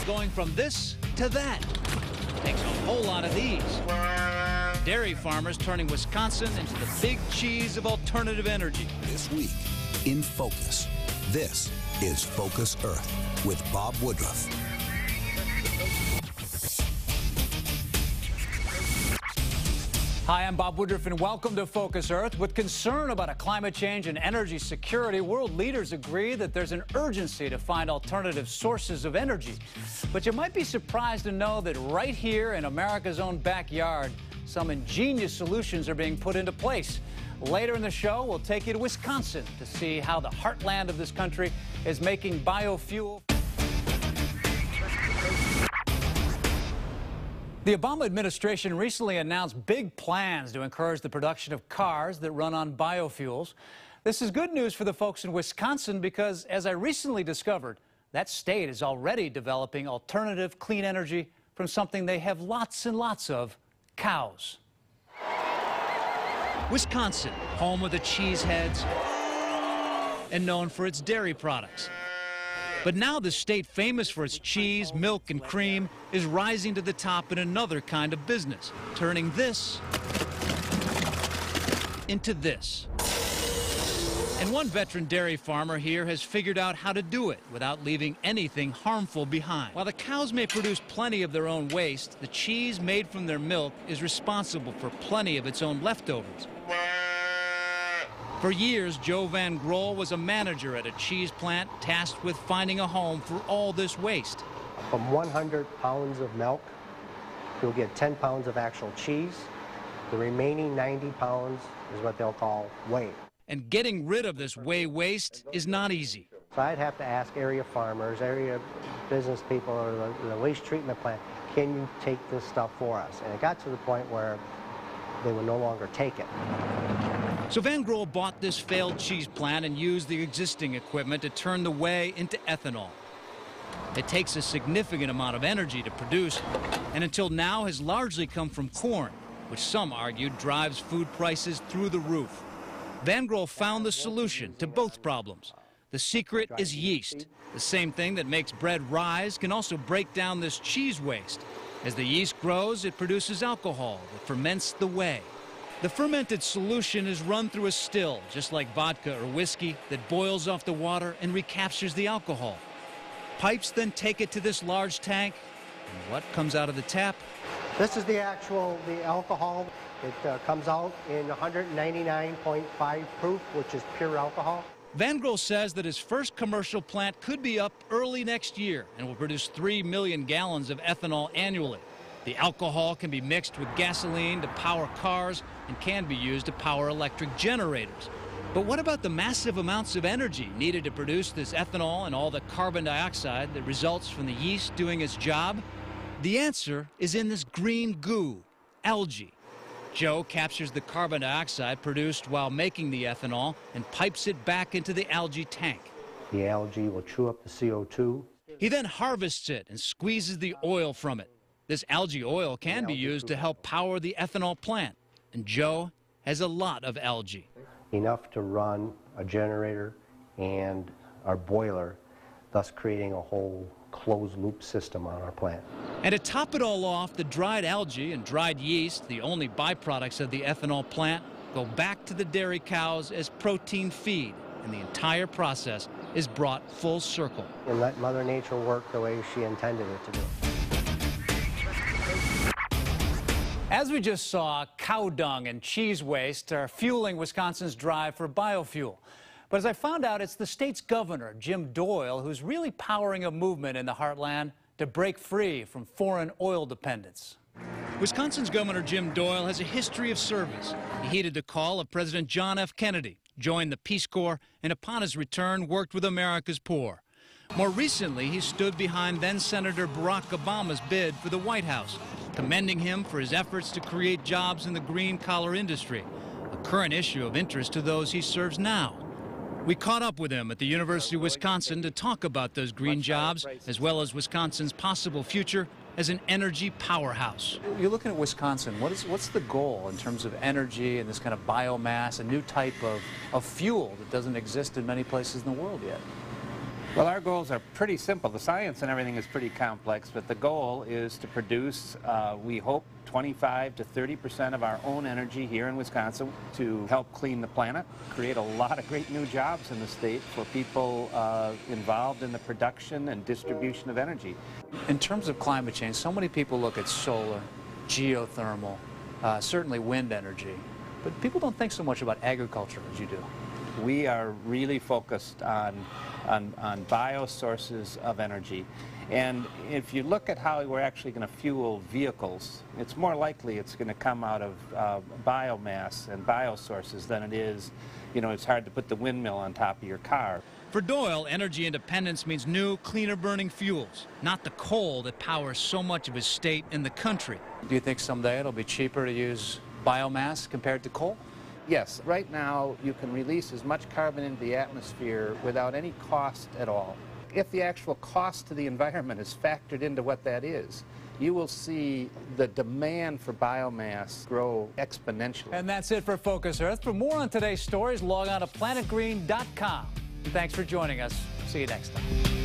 going from this to that. Takes a whole lot of these. Dairy farmers turning Wisconsin into the big cheese of alternative energy. This week, in Focus, this is Focus Earth with Bob Woodruff. Hi, I'm Bob Woodruff, and welcome to Focus Earth. With concern about climate change and energy security, world leaders agree that there's an urgency to find alternative sources of energy. But you might be surprised to know that right here in America's own backyard, some ingenious solutions are being put into place. Later in the show, we'll take you to Wisconsin to see how the heartland of this country is making biofuel. The Obama administration recently announced big plans to encourage the production of cars that run on biofuels. This is good news for the folks in Wisconsin because, as I recently discovered, that state is already developing alternative clean energy from something they have lots and lots of: cows. Wisconsin, home of the cheeseheads and known for its dairy products. But now the state famous for its cheese, milk, and cream is rising to the top in another kind of business, turning this into this. And one veteran dairy farmer here has figured out how to do it without leaving anything harmful behind. While the cows may produce plenty of their own waste, the cheese made from their milk is responsible for plenty of its own leftovers. For years, Joe Van Grohl was a manager at a cheese plant tasked with finding a home for all this waste. From 100 pounds of milk, you'll get 10 pounds of actual cheese. The remaining 90 pounds is what they'll call whey. And getting rid of this whey waste is not easy. So I'd have to ask area farmers, area business people, or the waste treatment plant, can you take this stuff for us? And it got to the point where they would no longer take it. So Van Grohl bought this failed cheese plant and used the existing equipment to turn the whey into ethanol. It takes a significant amount of energy to produce, and until now has largely come from corn, which some argue drives food prices through the roof. Van Grohl found the solution to both problems. The secret is yeast. The same thing that makes bread rise can also break down this cheese waste. As the yeast grows, it produces alcohol that ferments the whey. The fermented solution is run through a still, just like vodka or whiskey, that boils off the water and recaptures the alcohol. Pipes then take it to this large tank, and what comes out of the tap? This is the alcohol. It comes out in 199.5 proof, which is pure alcohol. Van Grohl says that his first commercial plant could be up early next year and will produce 3 million gallons of ethanol annually. The alcohol can be mixed with gasoline to power cars and can be used to power electric generators. But what about the massive amounts of energy needed to produce this ethanol and all the carbon dioxide that results from the yeast doing its job? The answer is in this green goo, algae. Joe captures the carbon dioxide produced while making the ethanol and pipes it back into the algae tank. The algae will chew up the CO2. He then harvests it and squeezes the oil from it. This algae oil can be used to help power the ethanol plant, and Joe has a lot of algae. Enough to run a generator and our boiler, thus creating a whole closed-loop system on our plant. And to top it all off, the dried algae and dried yeast, the only byproducts of the ethanol plant, go back to the dairy cows as protein feed, and the entire process is brought full circle. And let Mother Nature work the way she intended it to do. As we just saw, cow dung and cheese waste are fueling Wisconsin's drive for biofuel. But as I found out, it's the state's governor, Jim Doyle, who's really powering a movement in the heartland to break free from foreign oil dependence. Wisconsin's Governor Jim Doyle has a history of service. He heeded the call of President John F. Kennedy, joined the Peace Corps, and upon his return worked with America's poor. More recently, he stood behind then-Senator Barack Obama's bid for the White House, commending him for his efforts to create jobs in the green-collar industry, a current issue of interest to those he serves now. We caught up with him at the University of Wisconsin to talk about those green jobs, as well as Wisconsin's possible future as an energy powerhouse. You're looking at Wisconsin. What's the goal in terms of energy and this kind of biomass, a new type of fuel that doesn't exist in many places in the world yet? Well, our goals are pretty simple. The science and everything is pretty complex, but the goal is to produce, we hope, 25 to 30% of our own energy here in Wisconsin to help clean the planet, create a lot of great new jobs in the state for people involved in the production and distribution of energy. In terms of climate change, so many people look at solar, geothermal, certainly wind energy, but people don't think so much about agriculture as you do. We are really focused on biosources of energy. And if you look at how we're actually going to fuel vehicles, it's more likely it's going to come out of biomass and biosources than it is, you know, it's hard to put the windmill on top of your car. For Doyle, energy independence means new, cleaner burning fuels, not the coal that powers so much of his state and the country. Do you think someday it'll be cheaper to use biomass compared to coal? Yes, right now you can release as much carbon into the atmosphere without any cost at all. If the actual cost to the environment is factored into what that is, you will see the demand for biomass grow exponentially. And that's it for Focus Earth. For more on today's stories, log on to planetgreen.com. Thanks for joining us. See you next time.